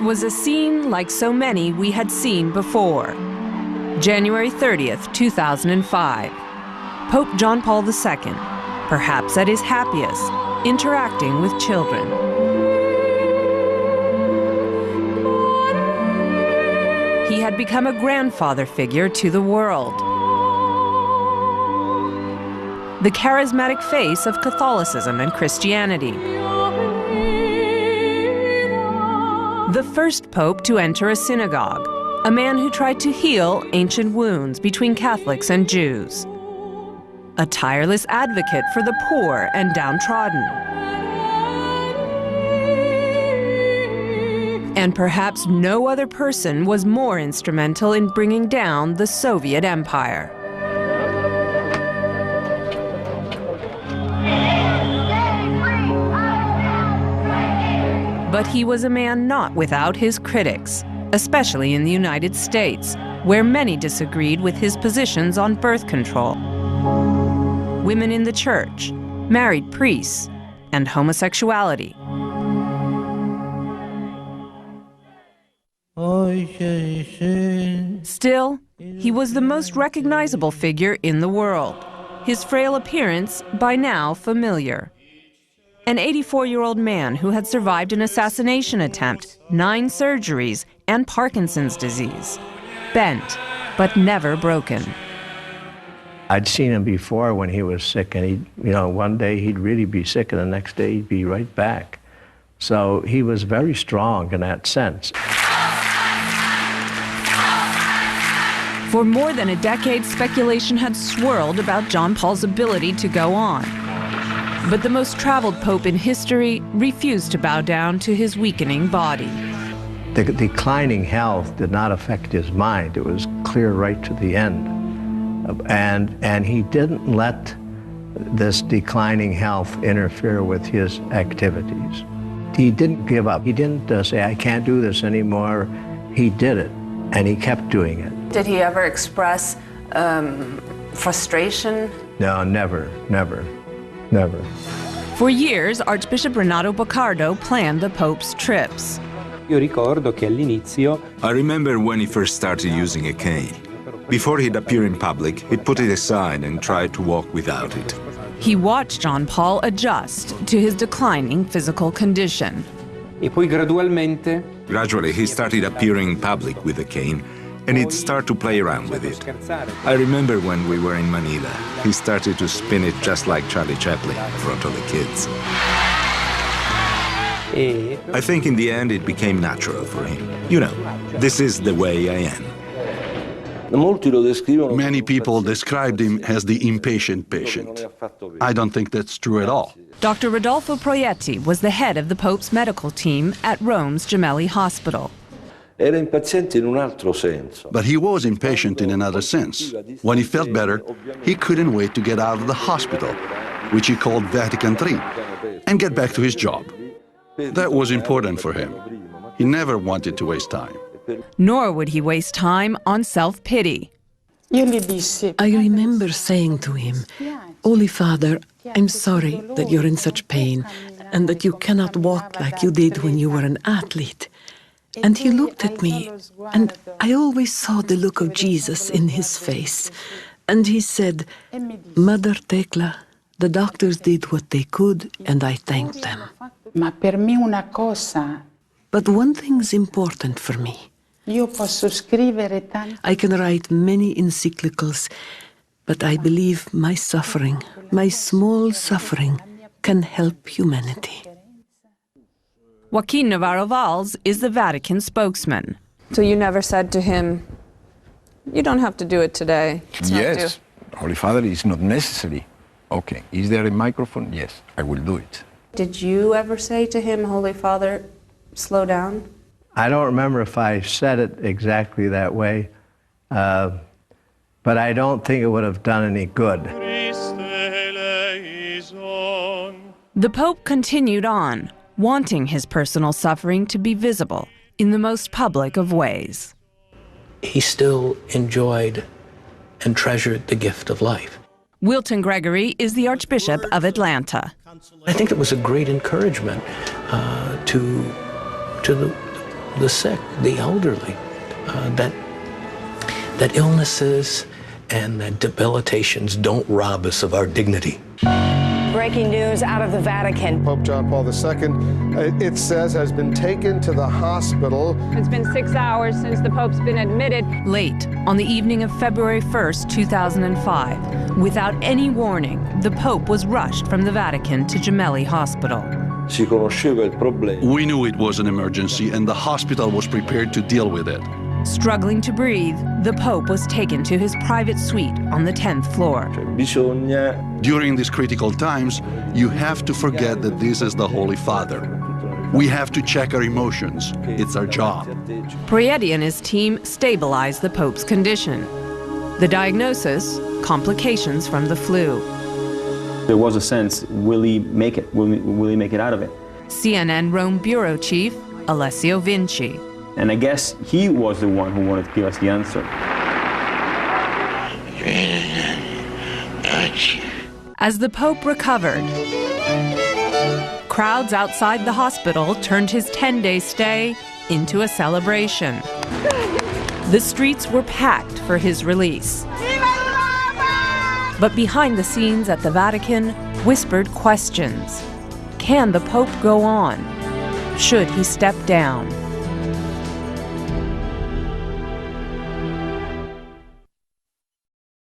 was a scene like so many we had seen before. January 30th, 2005. Pope John Paul II, perhaps at his happiest, interacting with children. He had become a grandfather figure to the world. The charismatic face of Catholicism and Christianity. The first pope to enter a synagogue, a man who tried to heal ancient wounds between Catholics and Jews. A tireless advocate for the poor and downtrodden. And perhaps no other person was more instrumental in bringing down the Soviet Empire. But he was a man not without his critics, especially in the United States, where many disagreed with his positions on birth control, women in the church, married priests, and homosexuality. Still, he was the most recognizable figure in the world, his frail appearance by now familiar. An 84-year-old man who had survived an assassination attempt, 9 surgeries, and Parkinson's disease. Bent, but never broken. I'd seen him before when he was sick, and one day he'd really be sick, and the next day he'd be right back. So he was very strong in that sense. For more than a decade, speculation had swirled about John Paul's ability to go on. But the most traveled pope in history refused to bow down to his weakening body. The declining health did not affect his mind. It was clear right to the end. And he didn't let this declining health interfere with his activities. He didn't give up. He didn't say, I can't do this anymore. He did it, and he kept doing it. Did he ever express frustration? No, never. For years, Archbishop Renato Baccardo planned the Pope's trips. I remember when he first started using a cane. Before he'd appear in public, he'd put it aside and try to walk without it. He watched John Paul adjust to his declining physical condition. Gradually, he started appearing in public with a cane, and he'd start to play around with it. I remember when we were in Manila, he started to spin it just like Charlie Chaplin in front of the kids. I think in the end it became natural for him. This is the way I am. Many people described him as the impatient patient. I don't think that's true at all. Dr. Rodolfo Proietti was the head of the Pope's medical team at Rome's Gemelli Hospital. But he was impatient in another sense. When he felt better, he couldn't wait to get out of the hospital, which he called Vatican III, and get back to his job. That was important for him. He never wanted to waste time. Nor would he waste time on self-pity. I remember saying to him, Holy Father, I'm sorry that you're in such pain and that you cannot walk like you did when you were an athlete. And he looked at me, and I always saw the look of Jesus in his face. And he said, Mother Tecla, the doctors did what they could, and I thanked them. But one thing's important for me. I can write many encyclicals, but I believe my suffering, my small suffering, can help humanity. Joaquin Navarro Valls is the Vatican spokesman. So you never said to him, you don't have to do it today. Yes, Holy Father, it's not necessary. Okay, is there a microphone? Yes, I will do it. Did you ever say to him, Holy Father, slow down? I don't remember if I said it exactly that way, but I don't think it would have done any good. The Pope continued on, wanting his personal suffering to be visible in the most public of ways. He still enjoyed and treasured the gift of life. Wilton Gregory is the Archbishop of Atlanta. I think it was a great encouragement to the sick, the elderly, that illnesses and that debilitations don't rob us of our dignity. Breaking news out of the Vatican. Pope John Paul II, it says, has been taken to the hospital. It's been 6 hours since the Pope's been admitted. Late, on the evening of February 1st, 2005, without any warning, the Pope was rushed from the Vatican to Gemelli Hospital. We knew it was an emergency, and the hospital was prepared to deal with it. Struggling to breathe, the Pope was taken to his private suite on the 10th floor. During these critical times, you have to forget that this is the Holy Father. We have to check our emotions. It's our job. Prietti and his team stabilized the Pope's condition. The diagnosis, complications from the flu. There was a sense, will he make it? Will he make it out of it? CNN Rome bureau chief, Alessio Vinci. And I guess he was the one who wanted to give us the answer. As the Pope recovered, crowds outside the hospital turned his 10-day stay into a celebration. The streets were packed for his release. But behind the scenes at the Vatican, whispered questions. Can the Pope go on? Should he step down?